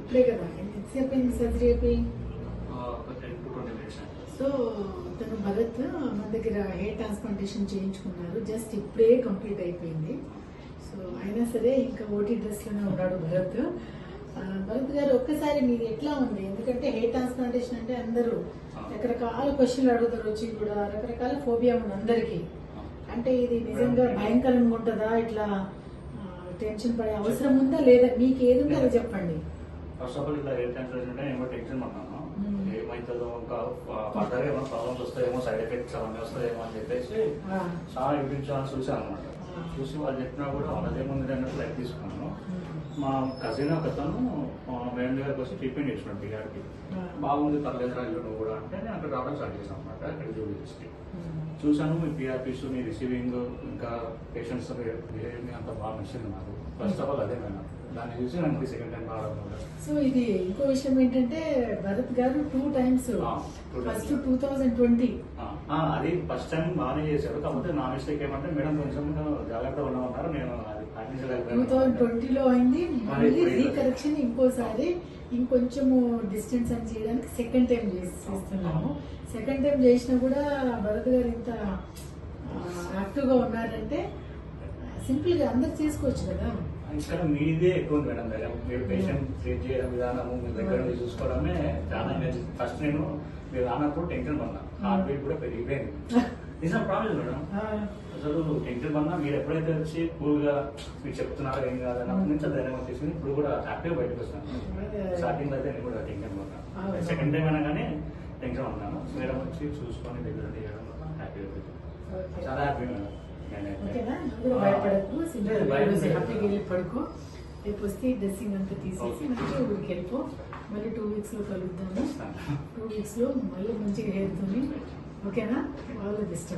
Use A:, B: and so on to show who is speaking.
A: ఇప్పుడే కదా ఎంతసేపు అయింది సర్జరీ అయిపోయి? సో తను భరత్ మన దగ్గర హెయిర్ ట్రాన్స్ప్లాంటేషన్ చేయించుకున్నారు, జస్ట్ ఇప్పుడే కంప్లీట్ అయిపోయింది. సో అయినా సరే ఇంకా ఓటీ డ్రెస్లోనే ఉన్నాడు భరత్. భరత్ గారు ఒక్కసారి మీది ఎట్లా ఉంది? ఎందుకంటే హెయిర్ ట్రాన్స్ప్లాంటేషన్ అంటే అందరూ రకరకాల క్వశ్చన్లు అడుగుతారు, వచ్చి కూడా రకరకాల ఫోబియా ఉంది అందరికి. అంటే ఇది నిజంగా భయంకరంగా ఉంటుందా, ఇట్లా టెన్షన్ పడే అవసరం ఉందా లేదా, మీకు ఏది ఉందో అది చెప్పండి.
B: ఫస్ట్ ఆఫ్ ఆల్ ఇట్లా హెయిర్ ట్రాన్స్ప్లాంటేషన్ అంటే నేను టెన్షన్ పడ్డాను, ఏమవుతుందో ఇంకా ఫర్దర్ ఏమైనా ప్రాబ్లమ్స్ వస్తాయేమో, సైడ్ ఎఫెక్ట్స్ అవన్నీ వస్తాయేమో అని చెప్పేసి చాలా యూట్యూబ్ ఛానల్స్ చూసాను అనమాట. చూసి వాళ్ళు చెప్పినా కూడా వాళ్ళదేముంది అన్నట్టు లైక్ తీసుకున్నాను. మా కజిన్ ఒకతను మేడం దగ్గరకు వచ్చి ట్రీట్మెంట్ చేసినాడు పిఆర్కి. బాగుంది, పర్లేదు రా నువ్వు కూడా అంటే నేను అక్కడ రావడం స్టార్ట్ చేశాను అనమాట. అక్కడ చూపించి చూసాను మీ పిఆర్పీస్, మీ రిసీవింగ్, ఇంకా పేషెంట్స్ బిహేవియర్ అంతా బాగా నచ్చింది నాకు. ఫస్ట్ ఆఫ్ ఆల్ అదే మేడం, దాన్ని చూసి నాకు సెకండ్ టైం రావడం.
A: సో ఇది ఇంకో విషయం ఏంటంటే భరత్ గారు 2 times, ఫస్ట్ 2020
B: అది ఫస్ట్ టైం బాగానే చేశారు. కాకపోతే నా మిస్టేక్ ఏమంటే మేడం కొంచెం జాగ్రత్తగా ఉన్నామన్నారు, నేను అది పాటించలేకపోయాను.
A: 2020లో అయింది, మళ్ళీ రీకరెక్షన్ ఇంకోసారి ఇంకొంచెము డిస్టెన్స్ అని చేయడానికి సెకండ్ టైం చేస్తున్నాము. సెకండ్ టైం చేసినా కూడా భరత్ గారు ఇంత యాక్టివ్ గా ఉన్నారంటే సింపుల్ గా అందరు చేసుకోవచ్చు కదా.
B: ఇక్కడ మీదే ఎక్కువ ఉంది మేడం, మీరు పేషెంట్ ట్రీట్ చేయడం విధానము, మీ దగ్గర నుంచి చూసుకోవడమే చాలా. ఫస్ట్ నేను మీరు రానప్పుడు టెన్షన్ పడినా, హార్ట్ బీట్ కూడా పెరిగిపోయింది. నిజం ప్రాబ్లం మేడం, అసలు టెన్షన్ పడినా మీరు ఎప్పుడైతే వచ్చి కూల్ గా మీరు చెప్తున్నారో ఏం కాదని అప్పటి నుంచి ధైర్యం వచ్చేసింది. ఇప్పుడు కూడా హ్యాపీగా బయటకు వస్తాను. స్టార్టింగ్ లో అయితే నేను కూడా టెన్షన్ పడ్డా, సెకండ్ టైం అయినా కానీ టెన్షన్ ఉన్నాను. మేడం వచ్చి చూసుకొని దగ్గర చేయడం హ్యాపీగా చాలా హ్యాపీ మేడం.
A: భయపడకు, హ్యాపీగా వెళ్ళి పడుకో. రేపు వస్తే డ్రెస్సింగ్ అంతా తీసేసి మంచిగా ఊరికి వెళ్ళిపో. మళ్ళీ 2 weeks లో కలుద్దాము. 2 weeks లో మళ్ళీ మంచిగా హెయిర్ తోని. ఓకేనా? All the best.